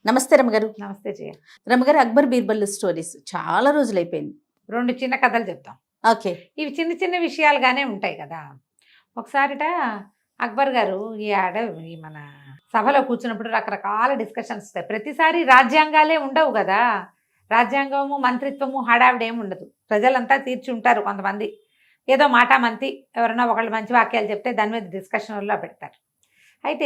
నమస్తే రమగారు. నమస్తే జయ. రమగారు, అక్బర్ బీర్బల్ స్టోరీస్ చాలా రోజులైపోయింది. 2 చిన్న కథలు చెప్తాం. ఓకే. ఇవి చిన్న చిన్న విషయాలుగానే ఉంటాయి కదా. ఒకసారిట అక్బర్ గారు ఈ మన సభలో కూర్చున్నప్పుడు రకరకాల డిస్కషన్స్ వస్తాయి. ప్రతిసారి రాజ్యాంగాలే ఉండవు కదా. రాజ్యాంగము మంత్రిత్వము హడావిడేమి ఉండదు. ప్రజలంతా తీర్చి ఉంటారు. కొంతమంది ఏదో మాటామంతి ఎవరైనా ఒకళ్ళు మంచి వాక్యాలు చెప్తే దాని మీద డిస్కషన్లో పెడతారు. అయితే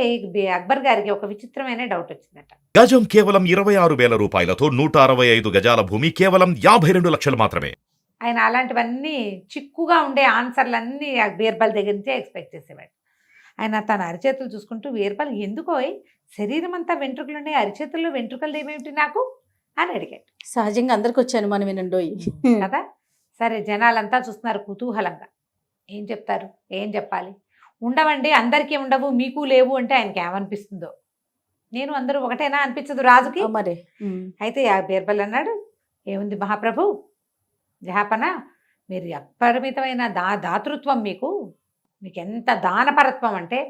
అక్బర్ గారికి ఒక విచిత్రమైన డౌట్ వచ్చిందట. గజం కేవలం 26,000 రూపాయలతో 165 గజాల భూమి కేవలం 52 లక్షలు మాత్రమే. ఆయన అలాంటివన్నీ చిక్కుగా ఉండే ఆన్సర్లన్నీ బీర్బల్ దగ్గర నుంచే ఎక్స్పెక్ట్ చేసేవాడు. ఆయన తన అరిచేతులు చూసుకుంటూ, బీర్బల్ ఎందుకో శరీరం అంతా వెంట్రుకలున్నాయి, అరిచేతుల్లో వెంట్రుకలు ఏమేమిటి నాకు అని అడిగాడు. సహజంగా అందరికి వచ్చాను మనం వినండోయి కదా. సరే, జనాలంతా చూస్తున్నారు కుతూహలంగా. ఏం చెప్తారు, ఏం చెప్పాలి? ఉండవండి, అందరికీ ఉండవు, మీకు లేవు అంటే ఆయనకి ఏమనిపిస్తుందో. నేను అందరూ ఒకటేనా అనిపించదు రాజుకి. మరి అయితే ఆ బీర్బల్ అన్నాడు, ఏముంది మహాప్రభు, జహాపన, మీరు అపరిమితమైన దాతృత్వం, మీకు ఎంత దానపరత్వం అంటే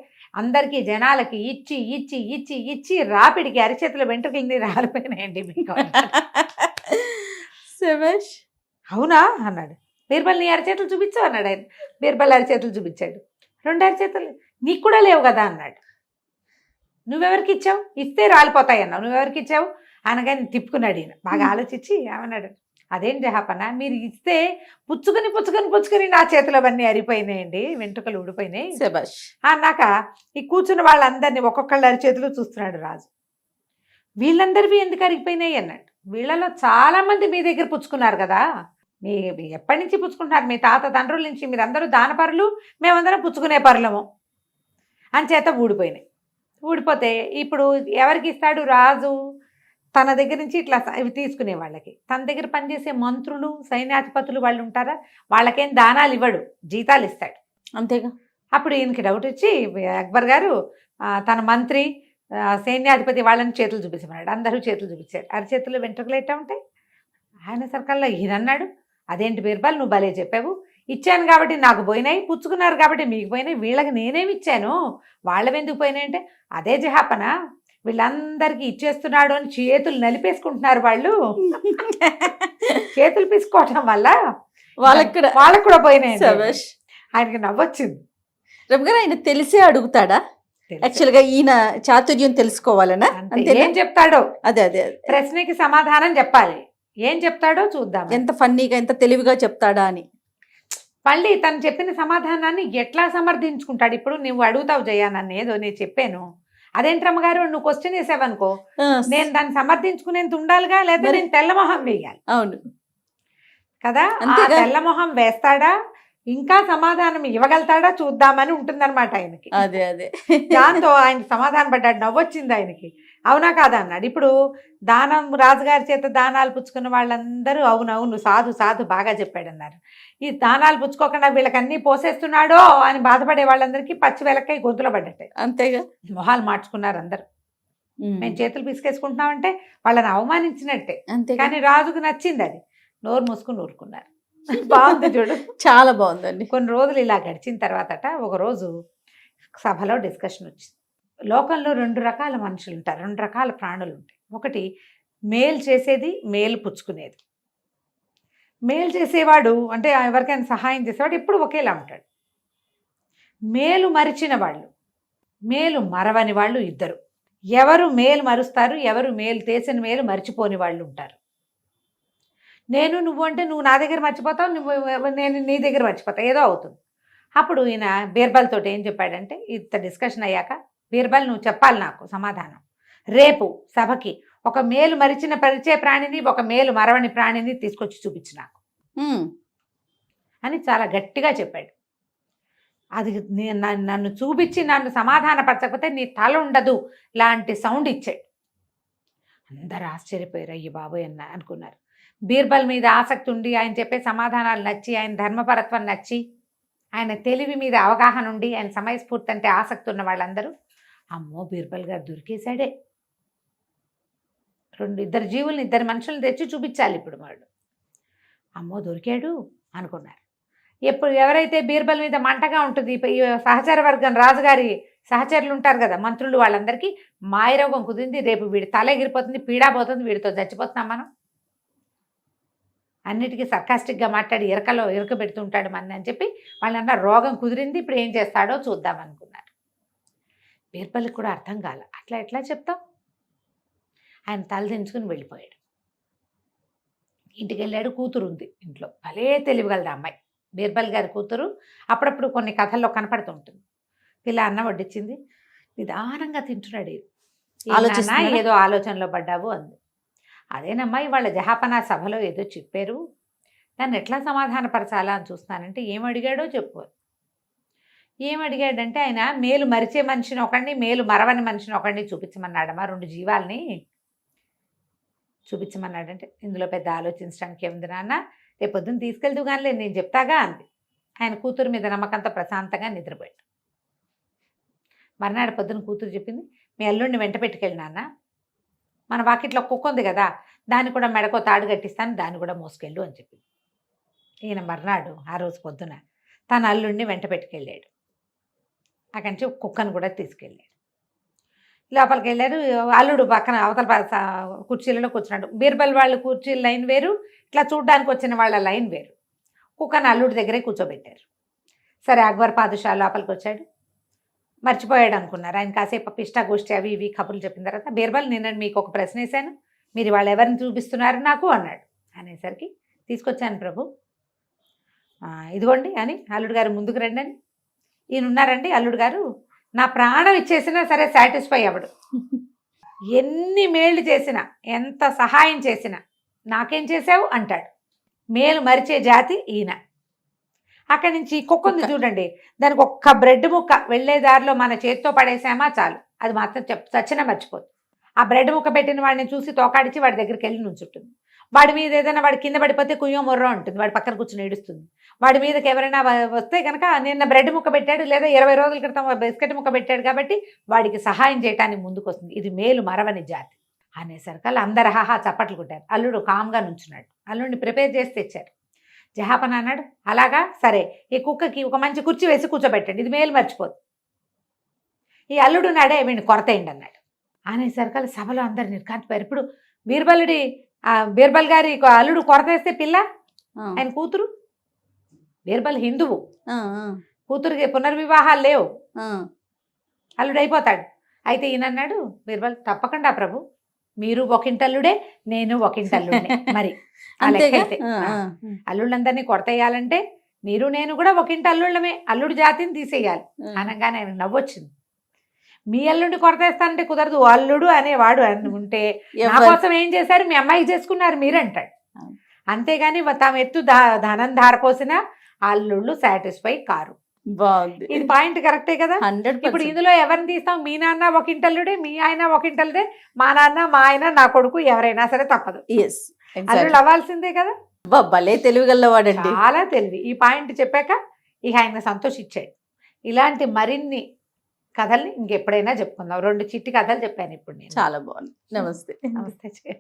అందరికీ జనాలకి ఇచ్చి ఇచ్చి ఇచ్చి ఇచ్చి రాపిడికి అరిచేతుల వెంట్రుకల్ని రాలిపోయినాయండి మీకు. అవునా అన్నాడు. బీర్బల్ నీ అరిచేతులు చూపించు అన్నాడు ఆయన. బీర్బల్ అరిచేతులు చూపించాడు. 2 అరిచేతులు నీకు కూడా లేవు కదా అన్నాడు. నువ్వెవరికి ఇచ్చావు? ఇస్తే రాలిపోతాయి అన్నావు, నువ్వెవరికి ఇచ్చావు అనగానే తిప్పుకున్నాడు ఈయన. బాగా ఆలోచించి ఏమన్నాడు, అదేం జహాపన, మీరు ఇస్తే పుచ్చుకొని పుచ్చుకొని పుచ్చుకొని నా చేతులు అవన్నీ అరిపోయినాయండి, వెంట్రుకలు ఊడిపోయినాయి అన్నాక ఈ కూర్చున్న వాళ్ళందరినీ ఒక్కొక్కళ్ళు అరిచేతులు చూస్తున్నాడు రాజు. వీళ్ళందరివి ఎందుకు అరిగిపోయినాయి అన్నాడు. వీళ్ళలో చాలా మంది మీ దగ్గర పుచ్చుకున్నారు కదా, మీ ఎప్పటి నుంచి పుచ్చుకుంటున్నారు, మీ తాత తండ్రుల నుంచి, మీరందరూ దానపరులు, మేమందరం పుచ్చుకునే పరులము అంచేత ఊడిపోయినాయి. ఊడిపోతే ఇప్పుడు ఎవరికి ఇస్తాడు రాజు? తన దగ్గర నుంచి ఇట్లా ఇవి తీసుకునే వాళ్ళకి. తన దగ్గర పనిచేసే మంత్రులు, సైన్యాధిపతులు వాళ్ళు ఉంటారా, వాళ్ళకేం దానాలు ఇవ్వడు, జీతాలు ఇస్తాడు అంతేగా. అప్పుడు ఈయనకి డౌట్ వచ్చి అక్బర్ గారు తన మంత్రి, సైన్యాధిపతి వాళ్ళని చేతులు చూపించమన్నాడు. అందరూ చేతులు చూపించారు. అరిచేతులు వెంట్రుకలు ఎట్టా ఉంటాయి. ఆయన సర్కల్లో ఈయన అన్నాడు, అదేంటి బీర్బల్, నువ్వు భలే చెప్పావు, ఇచ్చాను కాబట్టి నాకు పోయినాయి, పుచ్చుకున్నారు కాబట్టి మీకు పోయినాయి, వీళ్ళకి నేనేమి ఇచ్చాను, వాళ్ళవెందుకు పోయినాయి అంటే, అదే జహాపన, వీళ్ళందరికీ ఇచ్చేస్తున్నాడు అని చేతులు నలిపేసుకుంటున్నారు వాళ్ళు. చేతులు పీసుకోవటం వల్ల వాళ్ళకి కూడా పోయినాయి. ఆయనకి నవ్వొచ్చింది. రమగారు, ఆయన తెలిసే అడుగుతాడా? యాక్చువల్గా ఈయన చాతుర్యం తెలుసుకోవాలనా? ఏం చెప్తాడో అదే అదే ప్రశ్నకి సమాధానం చెప్పాలి. ఏం చెప్తాడో చూద్దాం. ఎంత ఫన్నీగా, ఎంత తెలివిగా చెప్తాడా అని. మళ్ళీ తను చెప్పిన సమాధానాన్ని ఎట్లా సమర్థించుకుంటాడు. ఇప్పుడు నువ్వు అడుగుతావు జయ, నన్ను ఏదో నేను చెప్పాను, అదేంటి రమ్మగారు నువ్వు క్వశ్చన్ వేసావనుకో, నేను దాన్ని సమర్థించుకునేంత ఉండాలిగా, లేదా నేను తెల్లమొహం వేయాలి. అవును కదా. తెల్లమొహం వేస్తాడా, ఇంకా సమాధానం ఇవ్వగలుగుతాడా చూద్దామని ఉంటుందన్నమాట ఆయనకి. అదే అదే దాంతో ఆయన సమాధానం పడ్డాడు. నవ్వొచ్చింది ఆయనకి. అవునా కాదా అన్నాడు. ఇప్పుడు దానం, రాజుగారి చేత దానాలు పుచ్చుకున్న వాళ్ళందరూ అవునవును సాధు సాధు బాగా చెప్పాడు అన్నారు. ఈ దానాలు పుచ్చుకోకుండా వీళ్ళకన్నీ పోసేస్తున్నాడో అని బాధపడే వాళ్ళందరికీ పచ్చి వెలక్కై గొంతులో పడ్డట్టే. అంతేగా. మొహాలు మార్చుకున్నారు అందరు. మేము చేతులు పిసికేసుకుంటున్నామంటే వాళ్ళని అవమానించినట్టే. కానీ రాజుకు నచ్చింది అది. నోరు మూసుకుని ఊరుకున్నారు. బాగుంది చూడు, చాలా బాగుందండి. కొన్ని రోజులు ఇలా గడిచిన తర్వాతట ఒకరోజు సభలో డిస్కషన్ వచ్చింది. లోకంలో 2 రకాల మనుషులు ఉంటారు, 2 రకాల ప్రాణులు ఉంటాయి. ఒకటి మేలు చేసేది, మేలు పుచ్చుకునేది. మేలు చేసేవాడు అంటే ఎవరికైనా సహాయం చేసేవాడు ఎప్పుడు ఒకేలా ఉంటాడు. మేలు మరిచిన వాళ్ళు, మేలు మరవని వాళ్ళు ఇద్దరు. ఎవరు మేలు మరుస్తారు, ఎవరు మేలు చేసిన మేలు మర్చిపోని వాళ్ళు ఉంటారు. నేను నువ్వు అంటే నువ్వు నా దగ్గర మర్చిపోతావు, నేను నీ దగ్గర మర్చిపోతావు, ఏదో అవుతుంది. అప్పుడు ఈయన బీర్బల్ తోటి ఏం చెప్పాడంటే, ఇంత డిస్కషన్ అయ్యాక, బీర్బల్ నువ్వు చెప్పాలి నాకు సమాధానం. రేపు సభకి ఒక మేలు మరిచే ప్రాణిని, ఒక మేలు మరవని ప్రాణిని తీసుకొచ్చి చూపించు నాకు అని చాలా గట్టిగా చెప్పాడు. అది నన్ను చూపించి నన్ను సమాధానపరచకపోతే నీ తల ఉండదు లాంటి సౌండ్ ఇచ్చాడు. అందరు ఆశ్చర్యపోయారు. అయ్యి బాబోయ్ అనుకున్నారు. బీర్బల్ మీద ఆసక్తి ఉండి, ఆయన చెప్పే సమాధానాలు నచ్చి, ఆయన ధర్మపరత్వం నచ్చి, ఆయన తెలివి మీద అవగాహన ఉండి, ఆయన సమయస్ఫూర్తి అంటే ఆసక్తి ఉన్న వాళ్ళందరూ అమ్మో బీర్బల్ గారు దొరికేశాడే, 2 జీవుల్ని 2 మనుషులను తెచ్చి చూపించాలి ఇప్పుడు వాడు, అమ్మో దొరికాడు అనుకున్నారు. ఎవరైతే బీర్బల్ మీద మంటగా ఉంటుంది, సహచర వర్గం రాజుగారి సహచరులు ఉంటారు కదా మంత్రులు, వాళ్ళందరికీ మాయరోగం కుదిరింది, రేపు వీడి తల ఎగిరిపోతుంది, పీడా పోతుంది, వీడితో చచ్చిపోతున్నాం మనం. అన్నిటికీ సర్కాస్టిక్గా మాట్లాడి ఇరక పెడుతుంటాడు మన అని చెప్పి వాళ్ళన్న రోగం కుదిరింది, ఇప్పుడు ఏం చేస్తాడో చూద్దాం అనుకున్నారు. బీర్బల్కి కూడా అర్థం కాల, అట్లా ఎట్లా చెప్తాం. ఆయన తల దించుకుని వెళ్ళిపోయాడు. ఇంటికి వెళ్ళాడు. కూతురు ఉంది ఇంట్లో, భలే తెలివిగలదు అమ్మాయి, బీర్బల్ గారి కూతురు. అప్పుడప్పుడు కొన్ని కథల్లో కనపడుతూ ఉంటుంది. పిల్ల అన్నం వడ్డించింది, నిదానంగా తింటున్నాడు. ఏదో ఆలోచనలో పడ్డావు అంది. అదేనమ్మా ఇవాళ జహాపనా సభలో ఏదో చెప్పారు, దాన్ని ఎట్లా సమాధానపరచాలా అని చూస్తున్నానంటే ఏమడిగాడో చెప్పు. ఏమడిగాడంటే ఆయన మేలు మరిచే మనిషిని ఒకడిని, మేలు మరవని మనిషిని ఒకడిని చూపించమన్నాడమ్మా, 2 జీవాల్ని చూపించమన్నాడంటే ఇందులో పెద్ద ఆలోచించడానికి ఏముంది నాన్న, రేపు పొద్దున్న తీసుకెళ్తూ కానీ నేను చెప్తాగా అంది. ఆయన కూతురు మీద నమ్మకంతో ప్రశాంతంగా నిద్రపోయాడు. మర్నాడు పొద్దున్న కూతురు చెప్పింది, మీ అల్లుడిని వెంట పెట్టుకెళ్ళి నాన్న, మన వాకిట్లో కుక్క ఉంది కదా, దాన్ని కూడా మెడకో తాడు కట్టిస్తాను, దాన్ని కూడా మోసుకెళ్ళు అని చెప్పింది. ఈయన మర్నాడు ఆ రోజు పొద్దున తన అల్లుడిని వెంట పెట్టుకెళ్ళాడు. అక్కడి నుంచి కుక్కను కూడా తీసుకెళ్ళాడు. లోపలికి వెళ్ళారు. అల్లుడు పక్కన అవతల కుర్చీలలో కూర్చున్నాడు. బీర్బల్ వాళ్ళు కుర్చీల లైన్ వేరు, ఇట్లా చూడ్డానికి వచ్చిన వాళ్ళ లైన్ వేరు. కుక్కను అల్లుడి దగ్గరే కూర్చోబెట్టారు. సరే అక్బర్ పాదుషా లోపలికి వచ్చాడు. మర్చిపోయాడు అనుకున్నారు. ఆయన కాసేపు పిష్టా గోష్ఠి అవి ఇవి కబుర్లు చెప్పిన తర్వాత, బీర్బల్ నిన్న మీకు ఒక ప్రశ్న వేశాను, మీరు వాళ్ళు ఎవరిని చూపిస్తున్నారు నాకు అన్నాడు. అనేసరికి తీసుకొచ్చాను ప్రభు, ఇదిగోండి అని అల్లుడు గారు ముందుకు రండి అని. ఈయన ఉన్నారండి అల్లుడు గారు, నా ప్రాణం ఇచ్చేసినా సరే సాటిస్ఫై అవ్వడు, ఎన్ని మేళ్ళు చేసినా ఎంత సహాయం చేసినా నాకేం చేసావు అంటాడు. మేలు మరిచే జాతి ఈయన. అక్కడి నుంచి కుక్క ఉంది చూడండి, దానికి ఒక్క బ్రెడ్ ముక్క వెళ్ళే దారిలో మన చేతితో పడేసామా చాలు, అది మాత్రం చచ్చినా మర్చిపోదు. ఆ బ్రెడ్ ముక్క పెట్టిన వాడిని చూసి తోకాడిచి వాడి దగ్గరికి వెళ్ళి నుంచుంటుంది. వాడి మీద ఏదైనా వాడి కింద పడిపోతే కుయ్యో మొర్రో ఉంటుంది, వాడి పక్కన కూర్చొని ఏడుస్తుంది. వాడి మీదకి ఎవరైనా వస్తే కనుక నిన్న బ్రెడ్ ముక్క పెట్టాడు లేదా 20 రోజుల క్రితం బిస్కెట్ ముక్క పెట్టాడు కాబట్టి వాడికి సహాయం చేయడానికి ముందుకు వస్తుంది. ఇది మేలు మరవని జాతి అనేసరికి అందరు హాహా చప్పట్లు కొట్టారు. అల్లుడు కామ్గా నుంచున్నాడు. అల్లుడిని ప్రిపేర్ చేసి తెచ్చారు. జహాపన అన్నాడు, అలాగా సరే, ఈ కుక్కకి ఒక మంచి కుర్చీ వేసి కూర్చోబెట్టండి, ఇది మేలు మర్చిపోదు. ఈ అల్లుడు నాడే వీడిని కొరతేయండి అన్నాడు. అనేసరికి సభలో అందరు నిర్కాంతిపోయారు. ఇప్పుడు బీర్బల్ గారి అల్లుడు కొరతేస్తే పిల్ల ఆయన కూతురు, బీర్బల్ హిందువు, కూతురికి పునర్వివాహాలు లేవు, అల్లుడు అయిపోతాడు. అయితే ఈయన అన్నాడు, బీర్బల్ తప్పకుండా ప్రభు, మీరు ఒకింటల్లుడే, నేను ఒకింటల్లుడే, మరి అయితే అల్లుళ్ళందరినీ కొరతేయాలంటే మీరు నేను కూడా ఒకింటి అల్లుళ్ళమే, అల్లుడు జాతిని తీసేయాలి అనగానే ఆయన నవ్వొచ్చింది. మీ అల్లుడిని కొరతేస్తానంటే కుదరదు, అల్లుడు అనేవాడు అని ఉంటే నా కోసం ఏం చేశారు, మీ అమ్మాయికి చేసుకున్నారు మీరంటాడు. అంతేగాని తాము ఎత్తు ధనం ధారపోసిన అల్లుళ్ళు సాటిస్ఫై కారు. బాగుంది, ఇది పాయింట్ కరెక్టే కదా. 100%. ఇప్పుడు ఇందులో ఎవరిని తీస్తాం, మీ నాన్న ఒకింటల్లుడే, మీ ఆయన ఒకింటల్లుడే, మా నాన్న మా ఆయన నా కొడుకు ఎవరైనా సరే తప్పదు, అల్లుళ్ళు అవ్వాల్సిందే కదా. భలే తెలివిగలవాడండి, చాలా తెలివి. ఈ పాయింట్ చెప్పాక ఇక ఆయన సంతోషించాడు. ఇలాంటి మరిన్ని కథల్ని ఇంకెప్పుడైనా చెప్పుకుందాం. 2 చిట్టి కథలు చెప్పాను ఇప్పుడు నేను. చాలా బాగుంది. నమస్తే. నమస్తే.